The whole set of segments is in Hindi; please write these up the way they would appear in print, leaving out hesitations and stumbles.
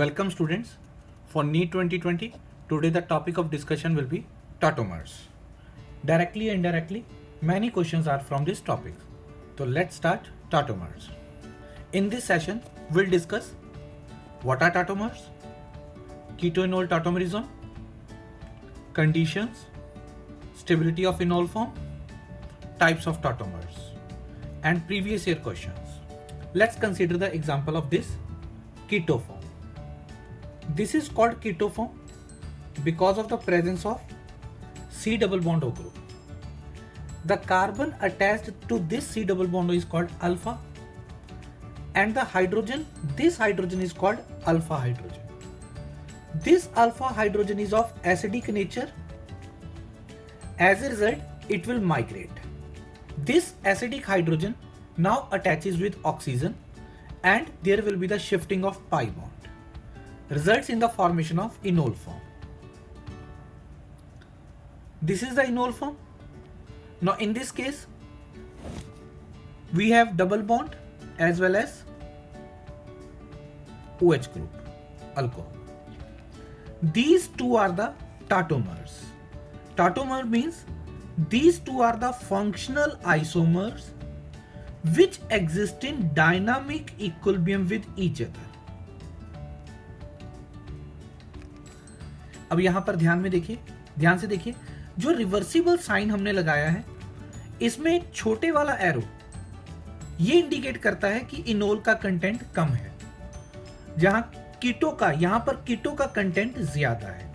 Welcome students. For NEET 2020, today the topic of discussion will be tautomers. Directly and indirectly, many questions are from this topic. So let's start tautomers. In this session, we'll discuss what are tautomers, keto-enol tautomerism, conditions, stability of enol form, types of tautomers, and previous year questions. Let's consider the example of this keto form. This is called keto form because of the presence of C double bond O group. The carbon attached to this C double bond O is called alpha, and the hydrogen, this hydrogen is called alpha hydrogen. This alpha hydrogen is of acidic nature. As a result, it will migrate. This acidic hydrogen now attaches with oxygen, and there will be the shifting of pi bond. Results in the formation of enol form. This is the enol form. Now in this case, we have double bond as well as OH group, alcohol. These two are the tautomers. Tautomer means these two are the functional isomers which exist in dynamic equilibrium with each other. अब यहां पर ध्यान से देखिए, जो रिवर्सिबल साइन हमने लगाया है, इसमें छोटे वाला एरो ये इंडिकेट करता है कि इनोल का कंटेंट कम है, जहां यहां पर कीटो का कंटेंट ज्यादा है.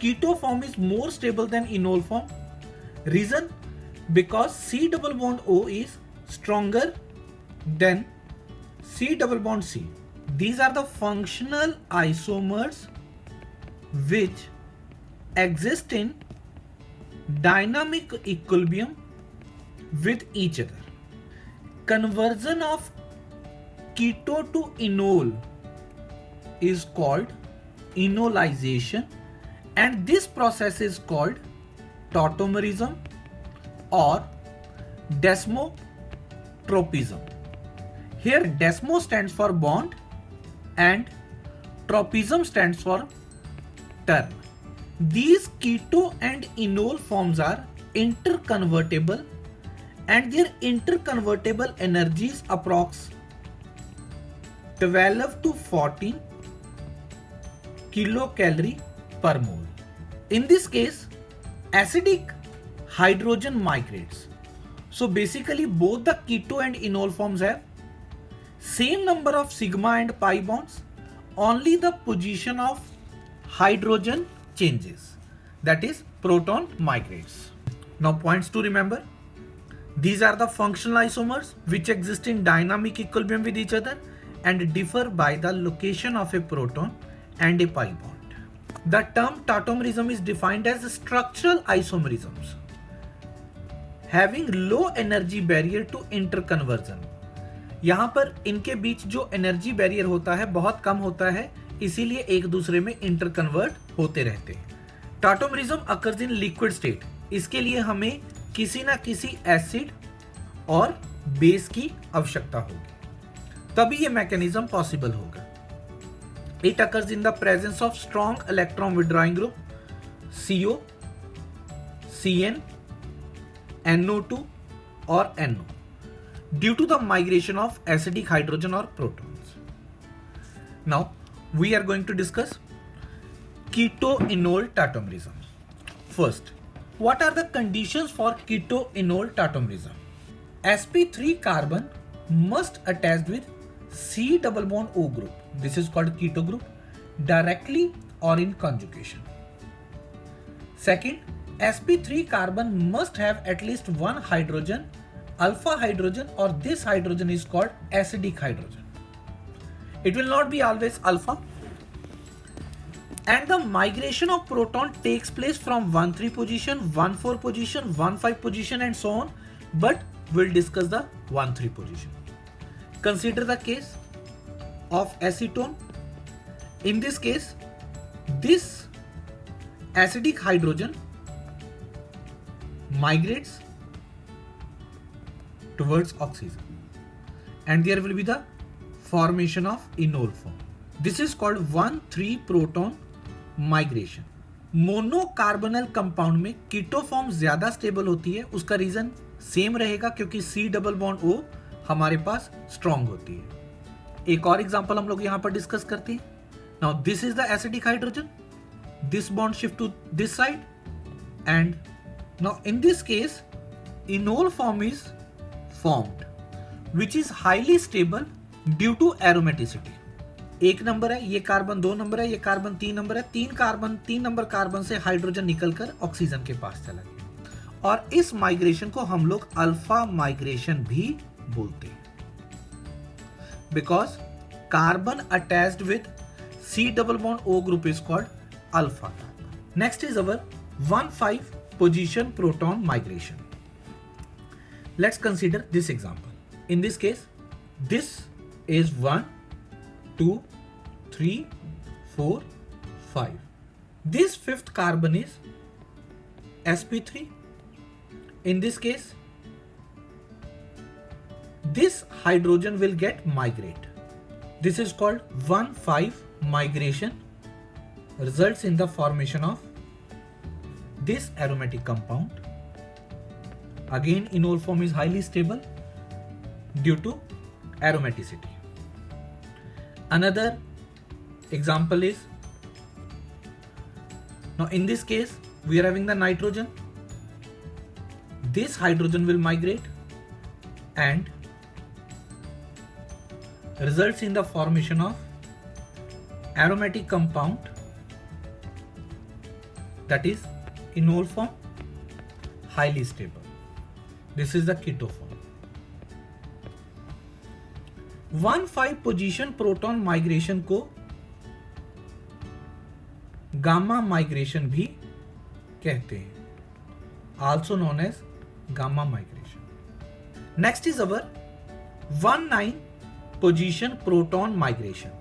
Keto form is more stable than enol form. Reason because C double bond O is stronger than C double bond C. These are the functional isomers which exist in dynamic equilibrium with each other. Conversion of keto to enol is called enolization, and this process is called tautomerism or desmotropism. Here desmo stands for bond and tropism stands for turn. These keto and enol forms are interconvertible, and their interconvertible energies approx 12 to 14 kilocalorie per mole. In this case, acidic hydrogen migrates. So basically both the keto and enol forms have same number of sigma and pi bonds, only the position of hydrogen changes, that is proton migrates. Now points to remember: these are the functional isomers which exist in dynamic equilibrium with each other and differ by the location of a proton and a pi bond. The term tautomerism is defined as structural isomerisms having low energy barrier to interconversion. यहाँ पर इनके बीच जो एनर्जी बैरियर होता है बहुत कम होता है, इसीलिए एक दूसरे में इंटरकन्वर्ट होते रहते हैं. Tautomerism occurs in liquid state. इसके लिए हमें किसी ना किसी एसिड और बेस की आवश्यकता होगी, तभी ये मैकेनिज्म पॉसिबल होगा. It occurs in the presence of strong electron withdrawing group CO, CN, NO2 or NO due to the migration of acidic hydrogen or protons. Now we are going to discuss keto-enol tautomerism. First, what are the conditions for keto-enol tautomerism? sp3 carbon must attach with C double bond O group. This is called keto group, directly or in conjugation. Second, sp3 carbon must have at least one hydrogen, alpha hydrogen, or this hydrogen is called acidic hydrogen. It will not be always alpha. And the migration of proton takes place from 1,3 position, 1,4 position, 1,5 position and so on, but we'll discuss the 1,3 position. Consider the case of acetone. In this case, this acidic hydrogen migrates towards oxygen and there will be the formation of enol form. This is called 1,3 proton migration. Monocarbonyl compound में कीटो फॉर्म ज्यादा स्टेबल होती है, उसका रीजन सेम रहेगा क्योंकि C डबल बॉन्ड O हमारे पास स्ट्रॉन्ग होती है। एक और एग्जांपल हम लोग यहां पर डिस्कस करते हैं। Now this is the acidic hydrogen, this bond shift to this side, and now in this case enol form is formed which is highly stable due to aromaticity. 1 number है, ये कार्बन 2 नंबर है, ये कार्बन 3 नंबर है, 3 नंबर कार्बन से हाइड्रोजन निकलकर ऑक्सीजन के पास चला गया, और इस माइग्रेशन को हम लोग अल्फा माइग्रेशन भी बोलते हैं, because carbon attached with C double bond O group is called alpha carbon. Next is our 1,5 position proton migration. Let's consider this example. In this case this is 1, 2, 3, 4, 5. This 5th carbon is sp3. In this case, this hydrogen will get migrate. This is called 1,5 migration, results in the formation of this aromatic compound. Again, enol form is highly stable due to aromaticity. Another example is, now in this case we are having the nitrogen. This hydrogen will migrate and results in the formation of aromatic compound, that is enol form, highly stable. This is the keto form. 1,5 position proton migration को गामा माइग्रेशन भी कहते हैं, also known as gamma migration. Next is our 1,9 position proton migration.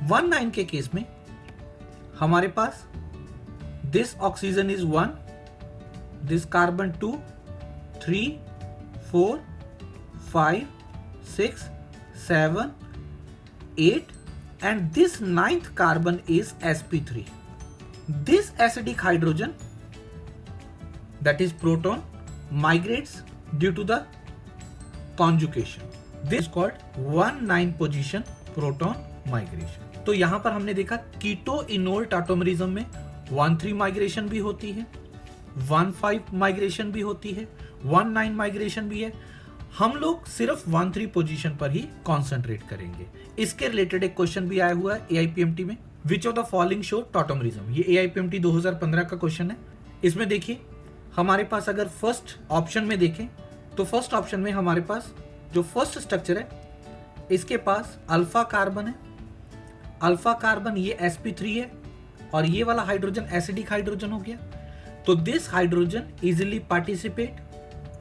1,9 के केस में हमारे पास this oxygen is 1, this carbon 2, 3, 4, 5, 6, 7, 8, and this 9th carbon is sp3. This acidic hydrogen, that is proton, migrates due to the conjugation. This is called 1,9 position proton migration. तो यहां पर हमने देखा कीटो इनोल टाटोमरिज्म में 1,3 माइग्रेशन भी होती है, 1,5 माइग्रेशन भी होती है, 1,9 माइग्रेशन भी है। हम लोग सिर्फ 1,3 पोजीशन पर ही कॉन्सेंट्रेट करेंगे। इसके रिलेटेड एक क्वेश्चन भी आया हुआ है AIPMT में, which of the following show tautomerism. ये AIPMT 2015 का क्वेश्चन है। इसमें देखिए हमारे पास अगर फर्स्ट ऑप्शन में देखें तो फर्स्ट ऑप्शन में हमारे पास जो फर्स्ट स्ट्रक्चर है, इसके पास अल्फा कार्बन है, अल्फा कार्बन ये sp3 है, और ये वाला हाइड्रोजन एसिडिक हाइड्रोजन हो गया। तो this hydrogen easily participate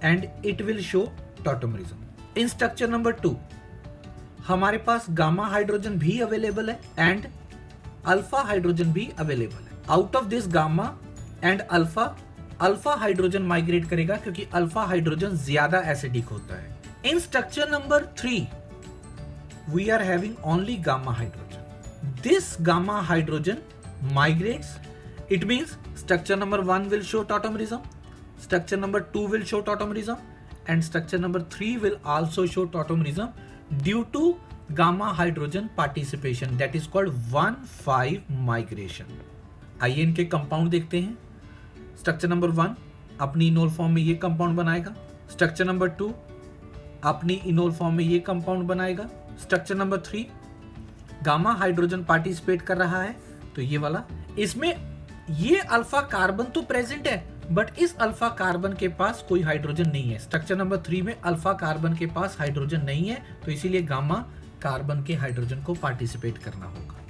and it will show tautomerism. In structure number 2 हमारे पास गामा हाइड्रोजन भी अवेलेबल है एंड अल्फा हाइड्रोजन भी अवेलेबल है। Out of this gamma and alpha hydrogen migrate करेगा क्योंकि अल्फा हाइड्रोजन ज्यादा एसिडिक होता है। In structure number 3 we are having only gamma hydrogen. This gamma hydrogen migrates. It means structure number 1 will show tautomerism, structure number 2 will show tautomerism, and structure number 3 will also show tautomerism due to gamma hydrogen participation, that is called 1,5 migration. आइए इनके कंपाउंड देखते हैं। स्ट्रक्चर नंबर 1 अपनी इनोल फॉर्म में ये कंपाउंड बनाएगा, स्ट्रक्चर नंबर 2 अपनी इनोल फॉर्म में ये कंपाउंड बनाएगा, structure number 3 gamma hydrogen participate कर रहा है तो ये वाला। इसमें ये अल्फा कार्बन तो प्रेजेंट है बट इस अल्फा कार्बन के पास कोई हाइड्रोजन नहीं है। स्ट्रक्चर नंबर 3 में अल्फा कार्बन के पास हाइड्रोजन नहीं है तो इसीलिए गामा कार्बन के हाइड्रोजन को पार्टिसिपेट करना होगा।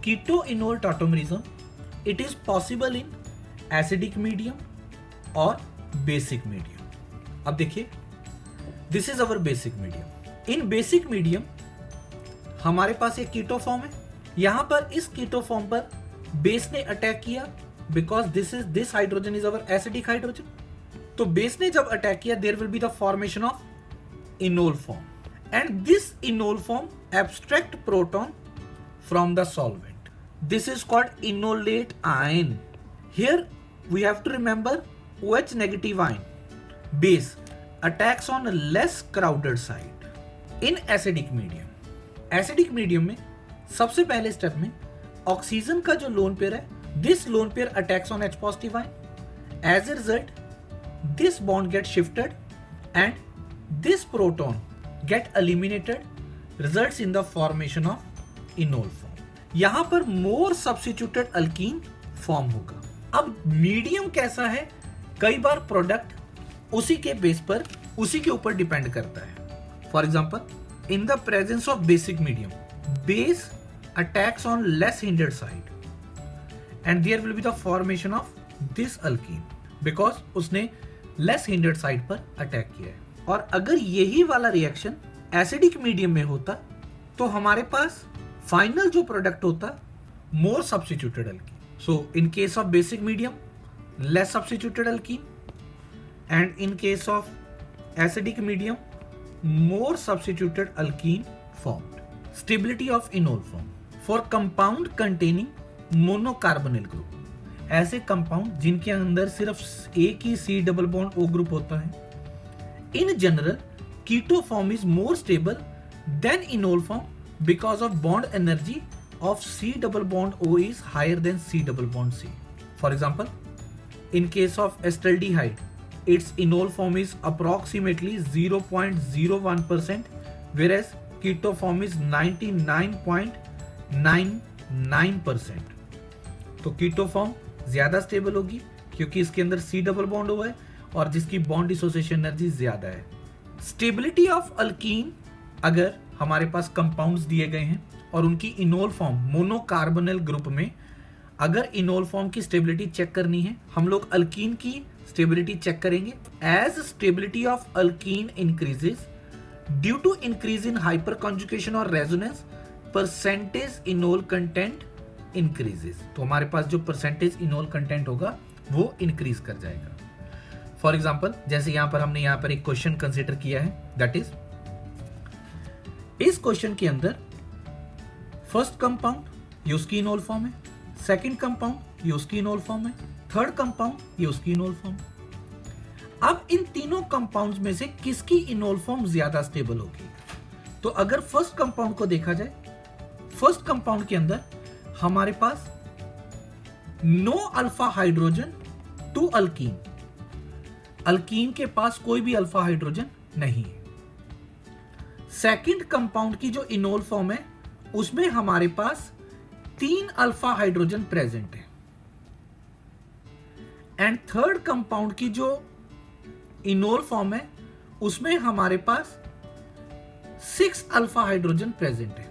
Keto enol tautomerism it is possible in acidic medium और बेसिक मीडियम। अब देखिए this is our basic medium. In basic medium हमारे पास एक कीटो फॉर्म है, यहां पर इस कीटो फॉर्म पर बेस ने अटैक किया because this hydrogen is our acidic hydrogen. तो बेस ने जब अटैक किया there will be the formation of enol form and this enol form abstract proton from the solvent. This is called enolate ion. Here we have to remember OH negative ion base attacks on a less crowded site. In acidic medium में सबसे पहले स्टेप में ऑक्सीजन का जो लोन पेयर है, this lone pair attacks on H positive ion. As a result, this bond gets shifted and this proton get eliminated, results in the formation of enol form. यहां पर more substituted alkene form होगा. अब मीडियम कैसा है, कई बार प्रोडक्ट उसी के बेस पर उसी के ऊपर डिपेंड करता है. For example, in the presence of basic medium, base attacks on less hindered side and there will be the formation of this alkene because उसने less hindered side पर अटैक किया है. और अगर यही वाला रिएक्शन एसिडिक मीडियम में होता तो हमारे पास फाइनल जो प्रोडक्ट होता मोर substituted alkene. So in case of basic medium, less substituted alkene, and in case of acidic medium, more substituted alkene formed. Stability of enol form for compound containing monocarbonyl group, ऐसे कंपाउंड जिनके अंदर सिर्फ एक ही C double bond O group होता है. In general keto form is more stable than enol form because of bond energy of C double bond O is higher than C double bond C. For example, in case of acetaldehyde, its enol form is approximately 0.01%, whereas keto form is 99.99%. तो कीटो फॉर्म ज्यादा स्टेबल होगी क्योंकि इसके अंदर C डबल बॉन्ड हुआ है और जिसकी बॉन्ड डिसोसिएशन एनर्जी ज्यादा है. स्टेबिलिटी ऑफ अल्कीन, अगर हमारे पास कंपाउंड्स दिए गए हैं और उनकी इनोल फॉर्म मोनोकार्बोनिल ग्रुप में, अगर इनोल फॉर्म की स्टेबिलिटी चेक करनी है, हम लोग अल्कीन की स्टेबिलिटी चेक करेंगे. As stability of alkene increases due to increase in hyperconjugation और resonance, percentage enol content increases. तो हमारे पास जो परसेंटेज इनोल कंटेंट होगा वो इंक्रीज कर जाएगा. फॉर एग्जाम्पल, जैसे यहां पर हमने यहां पर एक क्वेश्चन कंसीडर किया है, दैट इज, इस क्वेश्चन के अंदर फर्स्ट कंपाउंड ये उसकी इनोल फॉर्म है, सेकंड कंपाउंड ये उसकी इनोल फॉर्म है, थर्ड कंपाउंड ये उसकी इनोल फॉर्म. अब इन तीनों कंपाउंड्स में से किसकी इनोल फॉर्म ज्यादा स्टेबल होगी? तो अगर फर्स्ट कंपाउंड को देखा जाए, फर्स्ट कंपाउंड के अंदर हमारे पास no alpha hydrogen to alkene, alkene के पास कोई भी अल्फा हाइड्रोजन नहीं है. सेकंड कंपाउंड की जो इनोल फॉर्म है उसमें हमारे पास 3 अल्फा हाइड्रोजन प्रेजेंट है, एंड थर्ड कंपाउंड की जो इनोल फॉर्म है उसमें हमारे पास 6 अल्फा हाइड्रोजन प्रेजेंट है.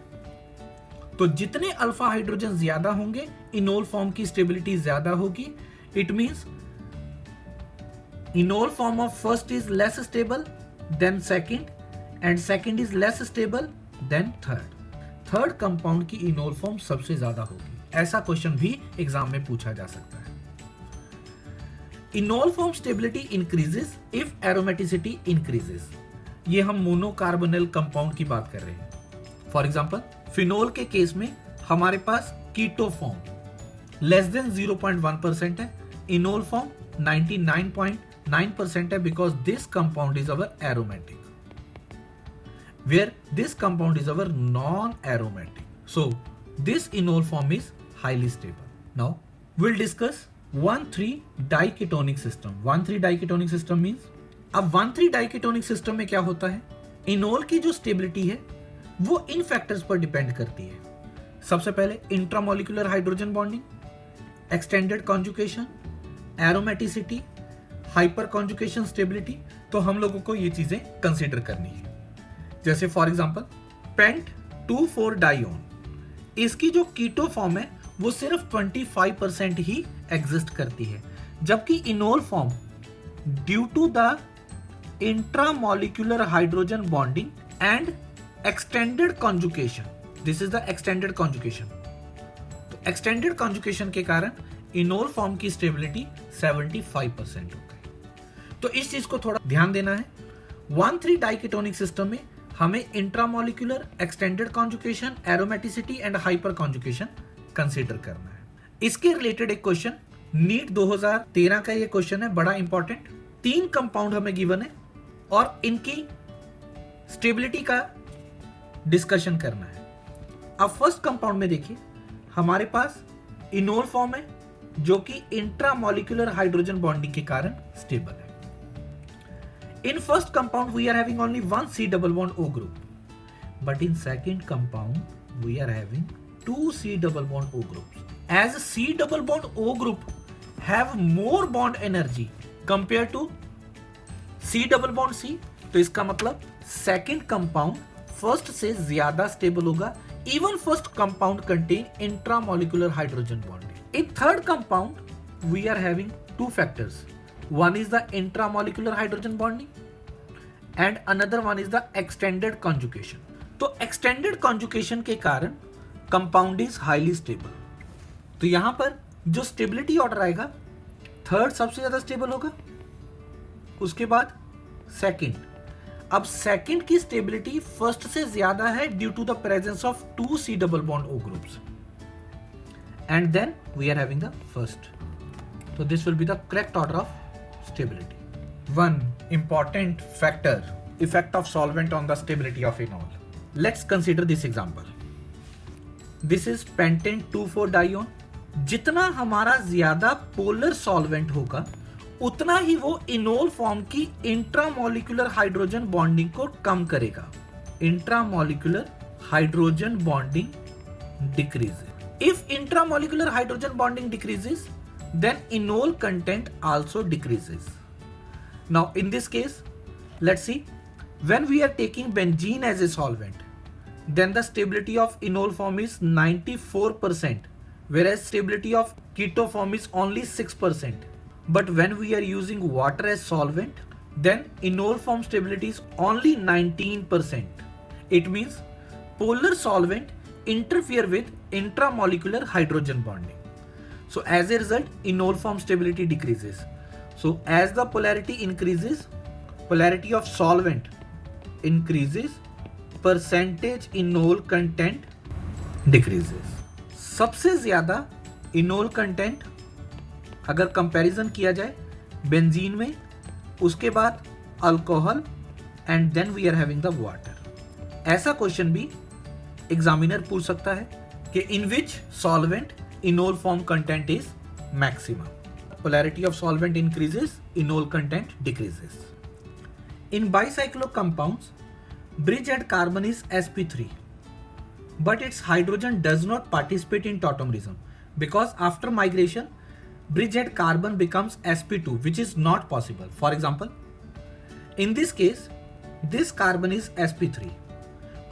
तो जितने अल्फा हाइड्रोजन ज्यादा होंगे, इनोल फॉर्म की स्टेबिलिटी ज्यादा होगी. It means enol form of first is less stable then second, and second is less stable then third. Third compound की इनोल फॉर्म सबसे ज्यादा होगी. ऐसा क्वेश्चन भी एग्जाम में पूछा जा सकता है. Enol form stability increases if aromaticity increases. ये हम मोनोकार्बोनिल कंपाउंड की बात कर रहे हैं. फॉर एग्जाम्पल, फिनोल के केस में हमारे पास कीटो फॉर्म लेस देन 0.1% है, इनोल फॉर्म 99.9% है, because this compound is our aromatic, where this compound is our non-aromatic. So this enol form is highly stable. Now we'll discuss 1,3-diketonic system. 1,3-diketonic system means, अब 1,3-diketonic system में क्या होता है, इनोल की जो स्टेबिलिटी है वो इन फैक्टर्स पर डिपेंड करती है. सबसे पहले intramolecular hydrogen bonding, extended conjugation, aromaticity, hyper conjugation stability. तो हम लोगों को ये चीजें कंसीडर करनी है. जैसे फॉर एग्जांपल, पेंट 2,4 डाइऑन, इसकी जो कीटो फॉर्म है वो सिर्फ 25% ही एग्जिस्ट करती है, जबकि enol form due to the intramolecular hydrogen bonding and extended conjugation, this is the extended conjugation. तो एक्सटेंडेड कॉन्जुगेशन के कारण इनोल फॉर्म की स्टेबिलिटी 75% हो गई. तो इस चीज को थोड़ा ध्यान देना है. 1,3-डाइकेटोनिक सिस्टम में हमें intramolecular, extended conjugation, aromaticity and hyper conjugation consider करना है। इसके रिलेटेड एक क्वेश्चन नीट 2013 का ये क्वेश्चन है, बड़ा इंपॉर्टेंट। 3 कंपाउंड हमें गिवन है और इनकी स्टेबिलिटी का डिस्कशन करना है। अब फर्स्ट कंपाउंड में देखिए, हमारे पास इनोल फॉर्म है जो कि इंट्रामोलिकुलर हाइड्रोजन बॉन्डिंग के कारण स्टेबल है। In first compound we are having only one C double bond O group, but in second compound we are having 2 C double bond O groups. As C double bond O group have more bond energy compared to C double bond C, तो इसका मतलब second compound first से ज्यादा stable होगा। Even first compound contain intramolecular hydrogen bonding. In third compound we are having two factors. One is the intramolecular hydrogen bonding and another one is the extended conjugation. तो extended conjugation के कारण compound is highly stable. तो यहां पर जो stability order आएगा, थर्ड सबसे ज्यादा स्टेबल होगा, उसके बाद सेकंड। अब सेकंड की स्टेबिलिटी फर्स्ट से ज्यादा है due to the presence of 2 C double bond O groups, and then we are having the first. So this will be the correct order of stability. One important factor, effect of solvent on the stability of enol. Let's consider this example. This is pentane 2,4 dione. जितना हमारा ज्यादा पोलर सॉल्वेंट होगा उतना ही वो इनोल फॉर्म की इंट्रामोलिकुलर हाइड्रोजन बॉन्डिंग को कम करेगा। Intramolecular hydrogen bonding decreases. If intramolecular hydrogen bonding decreases, then enol content also decreases. Now in this case, let's see, when we are taking benzene as a solvent, then the stability of enol form is 94%, whereas stability of keto form is only 6%. But when we are using water as solvent, then enol form stability is only 19%. It means polar solvent interfere with intramolecular hydrogen bonding. So as a result, enol form stability decreases. So as the polarity increases, polarity of solvent increases, percentage enol content decreases. सबसे ज्यादा enol content अगर कंपैरिजन किया जाए बेंजीन में, उसके बाद alcohol, and then we are having the water. ऐसा क्वेश्चन भी एग्जामिनर पूछ सकता है कि in which solvent enol form content is maximum. Polarity of solvent increases, enol content decreases. In bicyclo compounds, bridgehead carbon is sp3, but its hydrogen does not participate in tautomerism because after migration, bridgehead carbon becomes sp2, which is not possible. For example, in this case, this carbon is sp3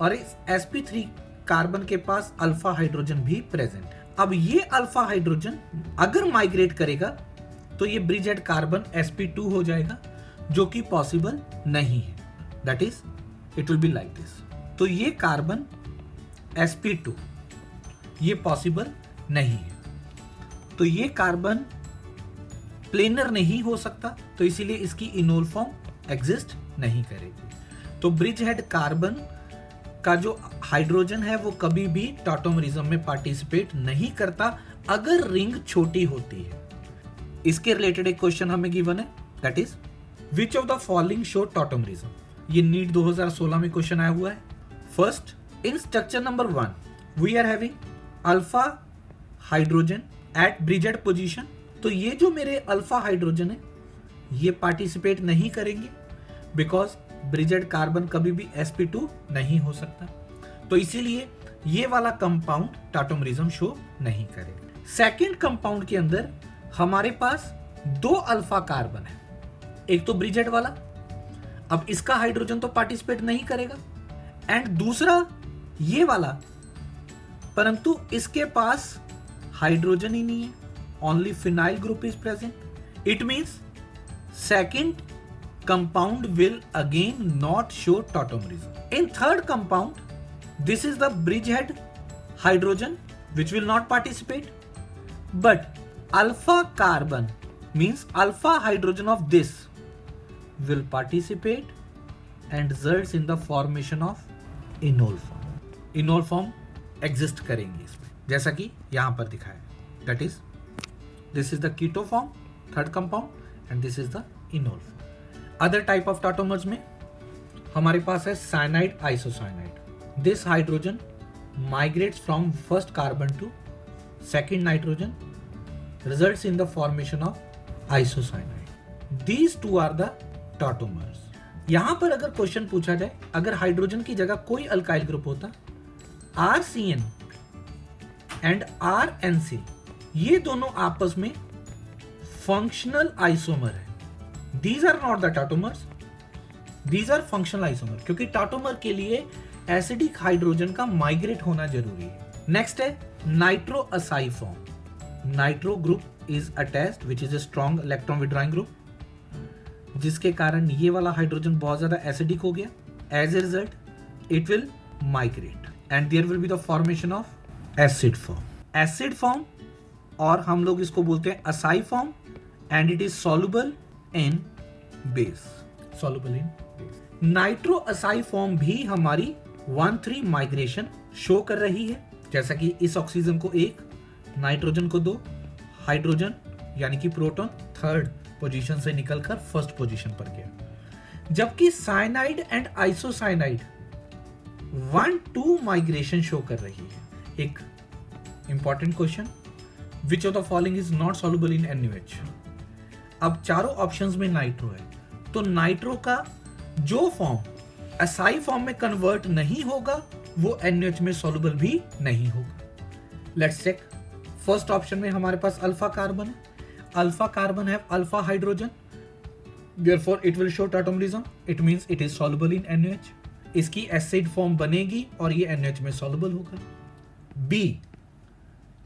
और इस sp3 कार्बन के पास अल्फा हाइड्रोजन भी प्रेजेंट है। अब ये अल्फा हाइड्रोजन अगर माइग्रेट करेगा तो ये ब्रिजहेड कार्बन sp2 हो जाएगा, जो कि पॉसिबल नहीं है। That is it will be like this. तो ये कार्बन sp2 ये पॉसिबल नहीं है, तो ये कार्बन प्लेनर नहीं हो सकता, तो इसीलिए इसकी इनोल फॉर्म एग्जिस्ट नहीं करेगी। तो ब्रिजहेड कार्बन का जो हाइड्रोजन है वो कभी भी टॉटोमरिज्म में पार्टिसिपेट नहीं करता अगर रिंग छोटी होती है। इसके रिलेटेड एक क्वेश्चन हमें गिवन है, that is which of the following show tautomerism. ये नीट 2016 में क्वेश्चन आया हुआ है। First, in structure number 1 we are having alpha hydrogen at bridgehead position. तो ये जो मेरे अल्फा हाइड्रोजन है ये पार्टिसिपेट नहीं करेंगे बिकॉज ब्रिजहेड कार्बन कभी भी sp2 नहीं हो सकता, तो इसीलिए ये वाला कंपाउंड टॉटोमरिज्म शो नहीं करेगा। सेकंड कंपाउंड के अंदर हमारे पास 2 अल्फा कार्बन है, एक तो ब्रिजहेड वाला, अब इसका हाइड्रोजन तो पार्टिसिपेट नहीं करेगा, एंड दूसरा ये वाला, परंतु इसके पास हाइड्रोजन ही नहीं है, only phenyl group is present. It means second compound will again not show tautomerism. In third compound, this is the bridgehead hydrogen which will not participate, but alpha carbon means alpha hydrogen of this will participate and results in the formation of enol form. Enol form exist करेंगे इसमें, जैसा कि यहाँ पर दिखाया है. That is, this is the keto form, third compound, and this is the enol form. Other type of tautomers में हमारे पास है cyanide isocyanide. This hydrogen migrates from first carbon to second nitrogen, results in the formation of isocyanide. These two are the tautomers. यहां पर अगर क्वेश्चन पूछा जाए, अगर हाइड्रोजन की जगह कोई अल्काइल ग्रुप होता, RCN एंड RNC, ये दोनों आपस में फंक्शनल आइसोमर है. These are not the tautomers, these are functional isomer, क्योंकि टाटोमर के लिए एसिडिक हाइड्रोजन का माइग्रेट होना जरूरी है. नेक्स्ट है nitro aci form. Nitro group is attached which is a strong electron withdrawing group, जिसके कारण ये वाला हाइड्रोजन बहुत ज्यादा एसिडिक हो गया. As a result it will migrate and there will be the formation of acid form. Acid form, और हम लोग इसको बोलते हैं aci form, and it is soluble in base. Soluble in base. Nitro aci form भी हमारी 1,3 माइग्रेशन शो कर रही है, जैसा कि इस ऑक्सीजन को 1, नाइट्रोजन को 2, हाइड्रोजन यानी कि प्रोटॉन थर्ड पोजीशन से निकलकर फर्स्ट पोजीशन पर गया. जबकि cyanide and isocyanide 1,2 migration show कर रही है. एक important question, which of the following is not soluble in NaOH. अब चारों ऑप्शंस में नाइट्रो है, तो नाइट्रो का जो फॉर्म असाई फॉर्म में कन्वर्ट नहीं होगा वो NaOH में सॉल्युबल भी नहीं होगा. Let's check. फर्स्ट ऑप्शन में हमारे पास अल्फा कार्बन है. अल्फा कार्बन है alpha hydrogen, therefore it will show tautomerism. It means it is soluble in NaOH. इसकी एसिड फॉर्म बनेगी और ये NaOH में सॉल्युबल होगा. B,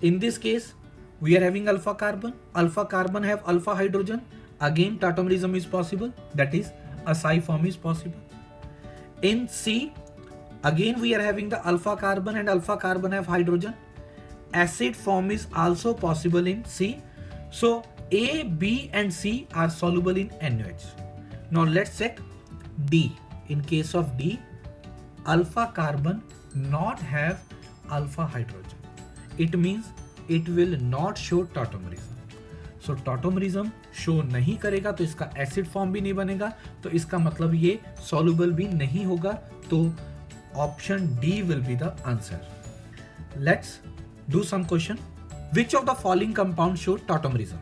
in this case we are having alpha carbon have alpha hydrogen, again tautomerism is possible, that is acai form is possible. In C, again we are having the alpha carbon and alpha carbon have hydrogen, acid form is also possible in C. So A, B and C are soluble in NaOH. Now let's check D. In case of D, alpha carbon not have alpha hydrogen, it means it will not show tautomerism. So tautomerism show नहीं करेगा तो इसका एसिड फॉर्म भी नहीं बनेगा, तो इसका मतलब ये सॉल्युबल भी नहीं होगा. तो option D will be the answer. Let's do some question. Which of the following compound show tautomerism.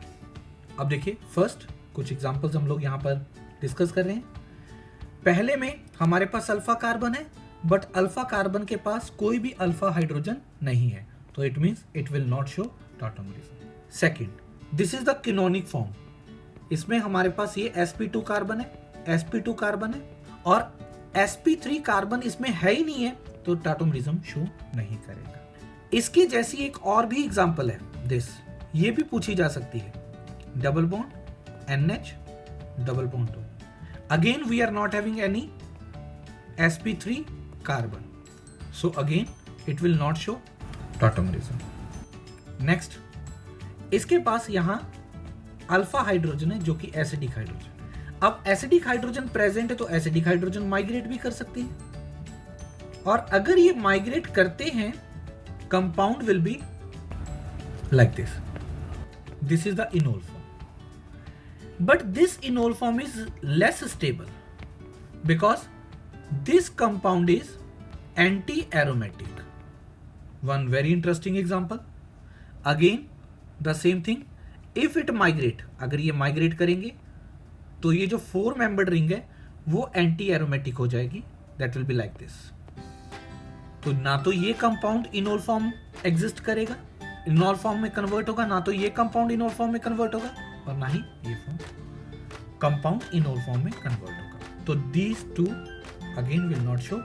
अब देखिए, फर्स्ट कुछ एग्जांपल्स हम लोग यहाँ पर डिस्कस कर रहे हैं. पहले में हमारे पास अल्फा कार्बन है, बट अल्फा कार्बन के पास कोई भी अल्फा हाइड्रोजन नहीं है, तो it means it will not show tautomerism. Second, this is the quinonic form. इसमें हमारे पास ये sp2 कार्बन है, sp2 कार्बन है और sp3 कार्बन इसमें है ही नहीं है, तो टॉटोमरिज्म शो नहीं करेगा. इसकी जैसी एक और भी एग्जांपल है दिस, ये भी पूछी जा सकती है. Double bond NH double bond 2. Again we are not having any sp3 carbon, so again it will not show tautomerism. Next, इसके पास यहां अल्फा हाइड्रोजन है जो कि एसिडिक हाइड्रोजन. अब एसिडिक हाइड्रोजन प्रेजेंट है तो एसिडिक हाइड्रोजन माइग्रेट भी कर सकती है, और अगर ये माइग्रेट करते हैं compound will be like this. This is the enol form, but this enol form is less stable because this compound is anti aromatic. One very interesting example. Again, the same thing. If it migrate, अगर ये migrate करेंगे तो ये जो 4 membered ring है वो एंटी एरोमेटिक हो जाएगी. That will be like this. तो ना तो ये कंपाउंड इनोल फॉर्म एग्जिस्ट करेगा, इनोल फॉर्म में कन्वर्ट होगा, ना तो ये कंपाउंड इनोल फॉर्म में कन्वर्ट होगा, और ना ही ये फॉर्म कंपाउंड इनोल फॉर्म में कन्वर्ट होगा. तो these two again will not show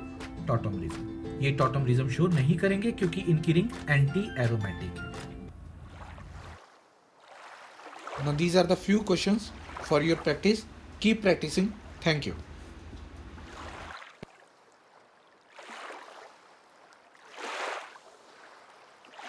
टॉटोमरिज्म. ये टॉटोमरिज्म शो नहीं करेंगे क्योंकि इनकी रिंग एंटी एरोमेटिक है. Now these are the few questions for your practice. Keep practicing. Thank you.